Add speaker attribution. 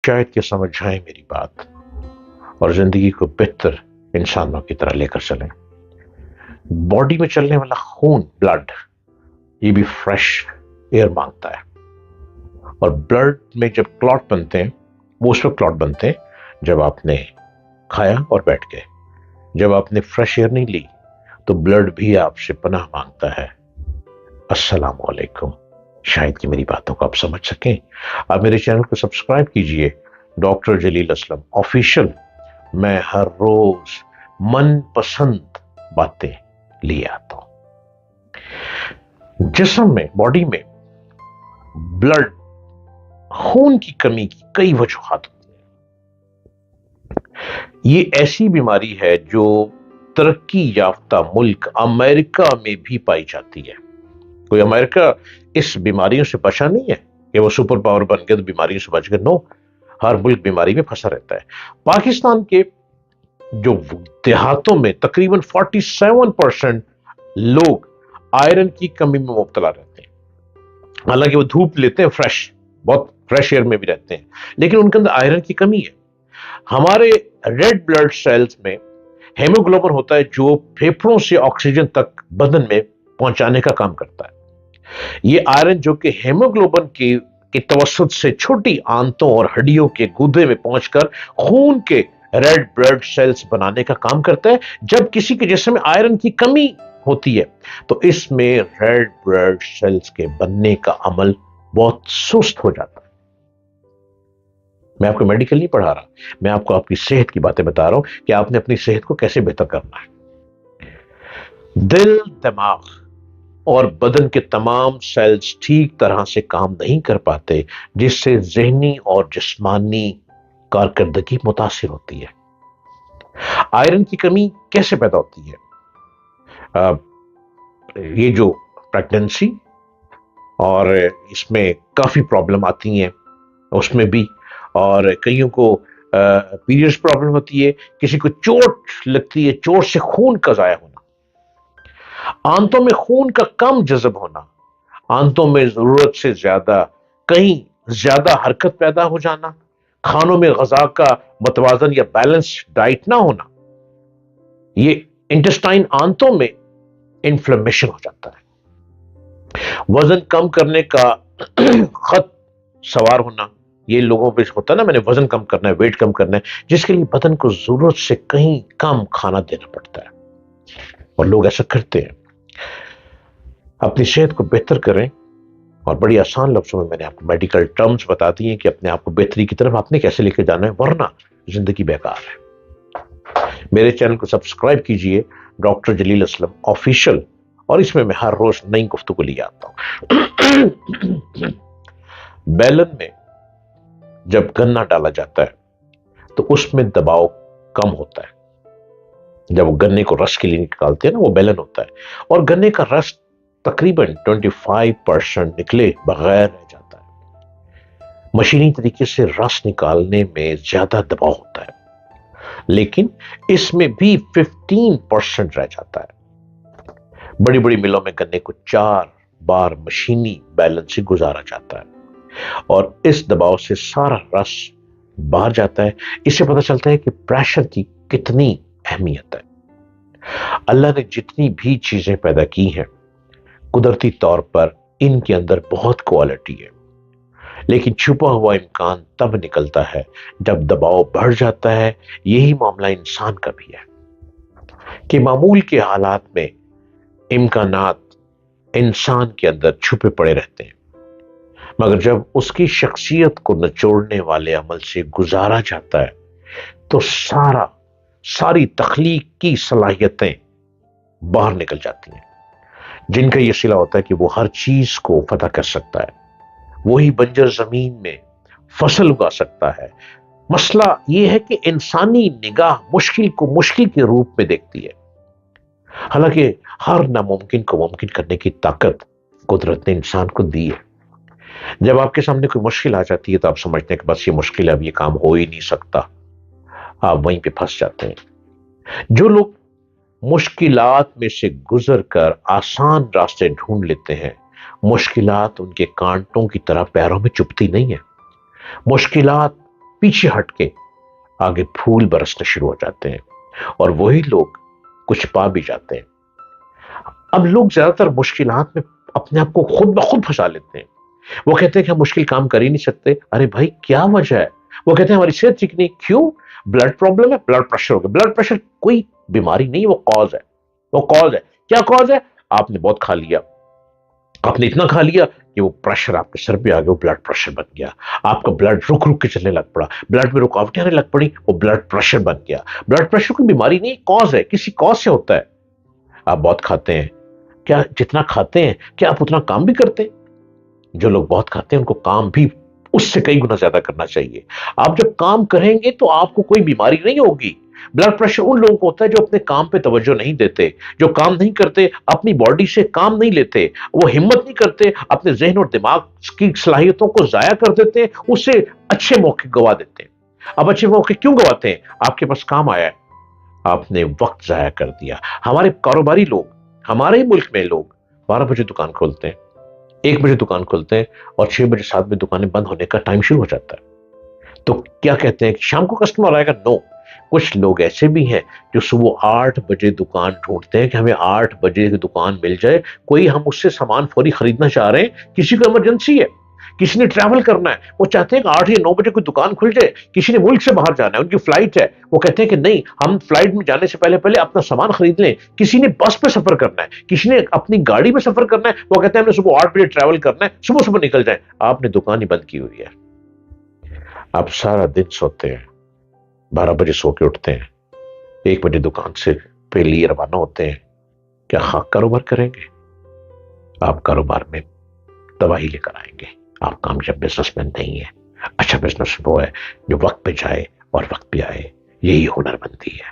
Speaker 1: شاید کہ سمجھائیں میری بات اور زندگی کو بہتر انسانوں کی طرح لے کر چلیں. باڈی میں چلنے والا خون، بلڈ، یہ بھی فریش ایئر مانگتا ہے. اور بلڈ میں جب کلاٹ بنتے ہیں، وہ اس وقت کلاٹ بنتے ہیں جب آپ نے کھایا اور بیٹھ گئے. جب آپ نے فریش ایئر نہیں لی تو بلڈ بھی آپ سے پناہ مانگتا ہے. السلام علیکم. شاید کہ میری باتوں کو آپ سمجھ سکیں. آپ میرے چینل کو سبسکرائب کیجئے، ڈاکٹر جلیل اسلم آفیشل. میں ہر روز من پسند باتیں لیے آتا ہوں. جسم میں، باڈی میں بلڈ، خون کی کمی کی کئی وجوہات ہوتی ہیں. یہ ایسی بیماری ہے جو ترقی یافتہ ملک امریکہ میں بھی پائی جاتی ہے. کوئی امریکہ اس بیماریوں سے بچا نہیں ہے کہ وہ سپر پاور بن گیا تو بیماریوں سے بچ گئے. نو، ہر ملک بیماری میں پھنسا رہتا ہے. پاکستان کے جو دیہاتوں میں تقریباً 47% لوگ آئرن کی کمی میں مبتلا رہتے ہیں. حالانکہ وہ دھوپ لیتے ہیں، بہت فریش ایئر میں بھی رہتے ہیں، لیکن ان کے اندر آئرن کی کمی ہے. ہمارے ریڈ بلڈ سیلز میں ہیموگلوبن ہوتا ہے جو پھیپھڑوں سے آکسیجن تک بدن میں پہنچانے کا کام کرتا ہے. یہ آئرن جو کہ ہیموگلوبن کے توسط سے چھوٹی آنتوں اور ہڈیوں کے گودے میں پہنچ کر خون کے ریڈ بلڈ سیلز بنانے کا کام کرتا ہے. جب کسی کے جسم میں آئرن کی کمی ہوتی ہے تو اس میں ریڈ بلڈ سیلز کے بننے کا عمل بہت سست ہو جاتا ہے. میں آپ کو میڈیکل نہیں پڑھا رہا، میں آپ کو آپ کی صحت کی باتیں بتا رہا ہوں کہ آپ نے اپنی صحت کو کیسے بہتر کرنا ہے. دل، دماغ اور بدن کے تمام سیلز ٹھیک طرح سے کام نہیں کر پاتے، جس سے ذہنی اور جسمانی کارکردگی متاثر ہوتی ہے. آئرن کی کمی کیسے پیدا ہوتی ہے؟ یہ جو پریگننسی اور اس میں کافی پرابلم آتی ہیں اس میں بھی، اور کئیوں کو پیریڈز پرابلم ہوتی ہے، کسی کو چوٹ لگتی ہے، چوٹ سے خون کا ضائع ہونا، آنتوں میں خون کا کم جذب ہونا، آنتوں میں ضرورت سے زیادہ، کہیں زیادہ حرکت پیدا ہو جانا، کھانوں میں غذا کا متوازن یا بیلنس ڈائٹ نہ ہونا، یہ انٹسٹائن، آنتوں میں انفلیمیشن ہو جاتا ہے. وزن کم کرنے کا خط سوار ہونا، یہ لوگوں پہ ہوتا ہے نا، میں نے وزن کم کرنا ہے، ویٹ کم کرنا ہے، جس کے لیے بدن کو ضرورت سے کہیں کم کھانا دینا پڑتا ہے، اور لوگ ایسا کرتے ہیں. اپنی صحت کو بہتر کریں، اور بڑی آسان لفظوں میں نے آپ کو میڈیکل ٹرمز بتا دی ہیں کہ اپنے آپ کو بہتری کی طرف آپ نے کیسے لے کے جانا ہے، ورنہ زندگی بیکار ہے. میرے چینل کو سبسکرائب کیجئے، ڈاکٹر جلیل اسلم آفیشل، اور اس میں ہر روز نئی گفتگو لے آتا ہوں. بیلن میں جب گنا ڈالا جاتا ہے تو اس میں دباؤ کم ہوتا ہے. جب وہ گنے کو رس کے لیے نکالتے ہیں نا، وہ بیلن ہوتا ہے، اور گنے کا رس تقریباً 25% نکلے بغیر رہ جاتا ہے. مشینی طریقے سے رس نکالنے میں زیادہ دباؤ ہوتا ہے، لیکن اس میں بھی 15% رہ جاتا ہے. بڑی بڑی ملوں میں گنے کو 4 بار مشینی بیلن سے گزارا جاتا ہے، اور اس دباؤ سے سارا رس باہر جاتا ہے. اس سے پتہ چلتا ہے کہ پریشر کی کتنی اہمیت ہے. اللہ نے جتنی بھی چیزیں پیدا کی ہیں، قدرتی طور پر ان کے اندر بہت کوالٹی ہے، لیکن چھپا ہوا امکان تب نکلتا ہے جب دباؤ بڑھ جاتا ہے. یہی معاملہ انسان کا بھی ہے کہ معمول کے حالات میں امکانات انسان کے اندر چھپے پڑے رہتے ہیں، مگر جب اس کی شخصیت کو نچوڑنے والے عمل سے گزارا جاتا ہے تو ساری تخلیق کی صلاحیتیں باہر نکل جاتی ہیں، جن کا یہ صلہ ہوتا ہے کہ وہ ہر چیز کو فتح کر سکتا ہے. وہی بنجر زمین میں فصل اگا سکتا ہے. مسئلہ یہ ہے کہ انسانی نگاہ مشکل کو مشکل کے روپ میں دیکھتی ہے، حالانکہ ہر ناممکن کو ممکن کرنے کی طاقت قدرت نے انسان کو دی ہے. جب آپ کے سامنے کوئی مشکل آ جاتی ہے تو آپ سمجھتے ہیں کہ بس یہ مشکل ہے، اب یہ کام ہو ہی نہیں سکتا، آپ وہیں پہ پھنس جاتے ہیں. جو لوگ مشکلات میں سے گزر کر آسان راستے ڈھونڈ لیتے ہیں، مشکلات ان کے کانٹوں کی طرح پیروں میں چبھتی نہیں ہیں. مشکلات پیچھے ہٹ کے آگے پھول برسنے شروع ہو جاتے ہیں، اور وہی لوگ کچھ پا بھی جاتے ہیں۔ اب لوگ زیادہ تر مشکلات میں اپنے آپ کو خود بخود پھنسا لیتے ہیں۔ وہ کہتے ہیں کہ ہم مشکل کام کر ہی نہیں سکتے۔ ارے بھائی کیا وجہ ہے؟ وہ کہتے ہیں ہماری صحت ٹھیک نہیں۔ کیوں؟ بلڈ پرابلم ہے، بلڈ پریشر ہو گیا۔ بلڈ پریشر کوئی بیماری نہیں، وہ کاز ہے۔ وہ کاز ہے۔ کیا کاز ہے؟ آپ نے بہت کھا لیا، آپ نے اتنا کھا لیا کہ وہ پریشر آپ کے سر پہ آ گیا، وہ بلڈ پریشر بن گیا۔ آپ کا بلڈ رک رک کے چلنے لگ پڑا، بلڈ میں رکاوٹیں آنے لگ پڑی، وہ بلڈ پریشر بن گیا۔ بلڈ پریشر کوئی بیماری نہیں، کاز ہے، کسی کاز سے ہوتا ہے۔ آپ بہت کھاتے ہیں، کیا جتنا کھاتے ہیں کیا آپ اتنا کام بھی کرتے ہیں؟ جو لوگ بہت کھاتے ہیں ان کو کام بھی اس سے کئی گنا زیادہ کرنا چاہیے۔ آپ جب کام کریں گے تو آپ کو کوئی بیماری نہیں ہوگی۔ بلڈ پریشر ان لوگوں کو ہوتا ہے جو اپنے کام پہ توجہ نہیں دیتے، جو کام نہیں کرتے، اپنی باڈی سے کام نہیں لیتے، وہ ہمت نہیں کرتے، اپنے ذہن اور دماغ کی صلاحیتوں کو ضائع کر دیتے ہیں، اس سے اچھے موقع گوا دیتے ہیں۔ اب اچھے موقع کیوں گواتے ہیں؟ آپ کے پاس کام آیا ہے، آپ نے وقت ضائع کر دیا۔ ہمارے کاروباری لوگ، ہمارے ملک میں لوگ 12 بجے دکان کھولتے ہیں، 1 بجے دکان کھولتے ہیں، اور 6 بجے 7 بجے دکانیں بند ہونے کا ٹائم شروع ہو جاتا ہے۔ تو کیا کہتے ہیں کہ شام کو کسٹمر آئے گا؟ نو۔ کچھ لوگ ایسے بھی ہیں جو صبح 8 بجے دکان ڈھونڈتے ہیں کہ ہمیں 8 بجے کی دکان مل جائے، کوئی ہم اس سے سامان فوری خریدنا چاہ رہے ہیں، کسی کو ایمرجنسی ہے، کسی نے ٹریول کرنا ہے، وہ چاہتے ہیں کہ 8 یا 9 بجے کوئی دکان کھل جائے، کسی نے ملک سے باہر جانا ہے، ان کی فلائٹ ہے، وہ کہتے ہیں کہ نہیں ہم فلائٹ میں جانے سے پہلے پہلے اپنا سامان خرید لیں، کسی نے بس پہ سفر کرنا ہے، کسی نے اپنی گاڑی میں سفر کرنا ہے، وہ کہتے ہیں ہم نے صبح 8 بجے ٹریول کرنا ہے، صبح صبح نکل جائیں۔ آپ نے دکان ہی بند کی ہوئی ہے، آپ سارا دن سوتے ہیں، 12 بجے سو کے اٹھتے ہیں، 1 بجے دکان سے پہ لیے روانہ ہوتے ہیں۔ کیا خاک کاروبار کریں گے؟ آپ کاروبار میں تباہی لے کر آئیں گے۔ آپ کامیاب بزنس مین نہیں ہے۔ اچھا بزنس وہ ہے جو وقت پہ جائے اور وقت پہ آئے، یہی ہنر مندی ہے۔